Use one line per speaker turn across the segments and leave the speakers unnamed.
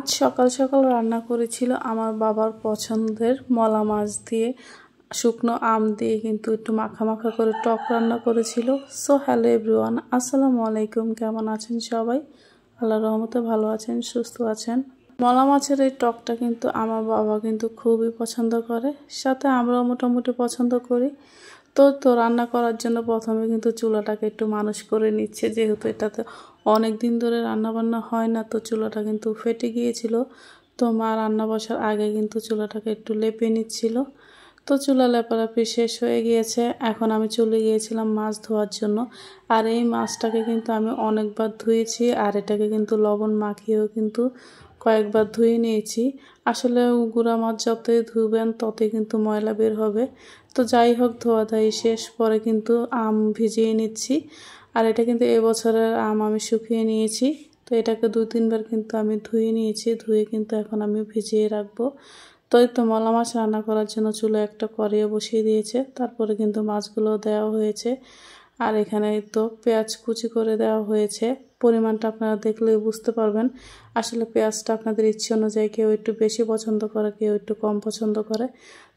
আজ সকাল সকাল রান্না করেছিল আমার বাবার পছন্দের মলা মাছ দিয়ে শুকনো আম দিয়ে কিন্তু একটু মাখা মাখা করে টক রান্না করেছিল। সো হ্যালো এভরিওয়ান, আসসালামু আলাইকুম। কেমন আছেন সবাই? আল্লাহর রহমতে ভালো আছেন, সুস্থ আছেন। মলা মাছের এই টকটা কিন্তু আমার বাবা কিন্তু খুবই পছন্দ করে, সাথে আমরাও মোটামুটি পছন্দ করি। তো রান্না করার জন্য প্রথমে কিন্তু চুলাটাকে একটু মালিশ করে নিচ্ছে, যেহেতু এটাতে অনেক দিন ধরে রান্না বান্না হয় না, তো চুলাটা কিন্তু ফেটে গিয়েছিল। তো মা রান্না বসার আগে কিন্তু চুলাটাকে একটু লেপে নিচ্ছিল। তো চুলা লেপালেপি শেষ হয়ে গিয়েছে, এখন আমি চলে গিয়েছিলাম মাছ ধোয়ার জন্য। আর এই মাছটাকে কিন্তু আমি অনেকবার ধুয়েছি, আর এটাকে কিন্তু লবণ মাখিয়েও কিন্তু কয়েকবার ধুয়ে নিয়েছি। আসলে গুঁড়া মাছ যতই ধুবেন ততই কিন্তু ময়লা বের হবে। তো যাই হোক, ধোয়াধাই শেষ, পরে কিন্তু আম ভিজিয়ে নিচ্ছি। আর এটা কিন্তু এবছরের আম আমি শুকিয়ে নিয়েছি। তো এটাকে 2-3 বার কিন্তু আমি ধুয়ে নিয়েছি, ধুয়ে কিন্তু এখন আমি ভিজিয়ে রাখবো। তো এই তো মলা মাছ রান্না করার জন্য চুলো একটা কড়াইয়ে বসিয়ে দিয়েছে, তারপরে কিন্তু মাছগুলো দেওয়া হয়েছে। আর এখানে তো পেঁয়াজ কুচি করে দেওয়া হয়েছে। পরিমাণটা আপনারা দেখলেই বুঝতে পারবেন। আসলে পেঁয়াজটা আপনাদের ইচ্ছে অনুযায়ী কেউ একটু বেশি পছন্দ করে, কেউ একটু কম পছন্দ করে।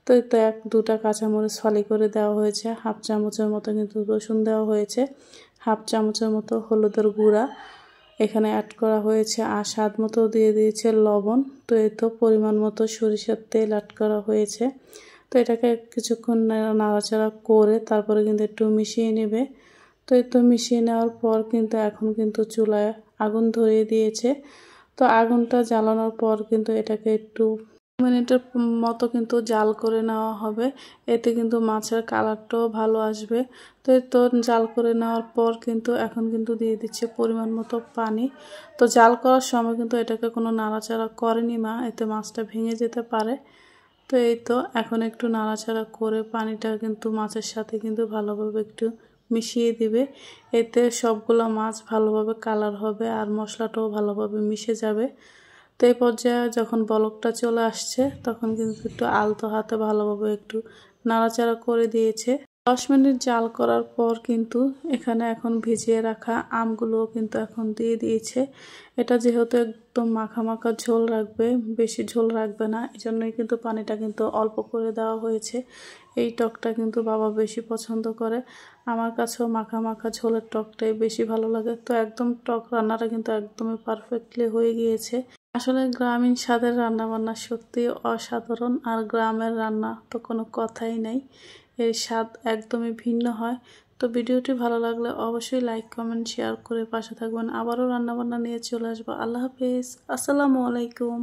তো এই তো 1-2টা কাঁচামরিচ ফালি করে দেওয়া হয়েছে, 1/2 চামচের মতো কিন্তু রসুন দেওয়া হয়েছে, 1/2 চামচের মতো হলুদের গুঁড়া এখানে অ্যাড করা হয়েছে, আর স্বাদ মতো দিয়ে দিয়েছে লবণ। তো এই তো পরিমাণ মতো সরিষার তেল অ্যাড করা হয়েছে। তো এটাকে কিছুক্ষণ নাড়াচাড়া করে তারপরে কিন্তু একটু মিশিয়ে নেবে। তো এই তো মিশিয়ে নেওয়ার পর কিন্তু এখন কিন্তু চুলায় আগুন ধরিয়ে দিয়েছে। তো আগুনটা জ্বালানোর পর কিন্তু এটাকে একটু মিনিটের মতো কিন্তু জাল করে নেওয়া হবে, এতে কিন্তু মাছের কালারটাও ভালো আসবে। তো এই তো জাল করে নেওয়ার পর কিন্তু এখন কিন্তু দিয়ে দিচ্ছে পরিমাণ মতো পানি। তো জাল করার সময় কিন্তু এটাকে কোনো নাড়াচাড়া করেনি মা, এতে মাছটা ভেঙে যেতে পারে। তো এই তো এখন একটু নাড়াচাড়া করে পানিটা কিন্তু মাছের সাথে কিন্তু ভালোভাবে একটু মিশিয়ে দিবে, এতে সবগুলো মাছ ভালোভাবে কালার হবে আর মশলাটাও ভালোভাবে মিশে যাবে। তো এই পর্যায়ে যখন বলকটা চলে আসছে তখন কিন্তু একটু আলতো হাতে ভালোভাবে একটু নাড়াচাড়া করে দিয়েছে। 10 মিনিট জাল করার পর কিন্তু এখানে এখন ভিজিয়ে রাখা আমগুলোও কিন্তু এখন দিয়ে দিয়েছে। এটা যেহেতু একদম মাখা মাখা ঝোল রাখবে, বেশি ঝোল রাখবে না, এজন্যই কিন্তু পানিটা কিন্তু অল্প করে দেওয়া হয়েছে। এই টকটা কিন্তু বাবা বেশি পছন্দ করে, আমার কাছেও মাখা মাখা ঝোলের টকটাই বেশি ভালো লাগে। তো একদম টক রান্নাটা কিন্তু একদমই পারফেক্টলি হয়ে গিয়েছে। আসলে গ্রামীণ স্বাদের রান্নাবান্না সত্যি অসাধারণ, আর গ্রামের রান্না তো কোনো কথাই নাই, এর স্বাদ একদমই ভিন্ন হয়। তো ভিডিওটি ভালো লাগলে অবশ্যই লাইক কমেন্ট শেয়ার করে পাশে থাকবেন। আবারও রান্নাবান্না নিয়ে চলে আসবো। আল্লাহ হাফেজ, আসসালামু আলাইকুম।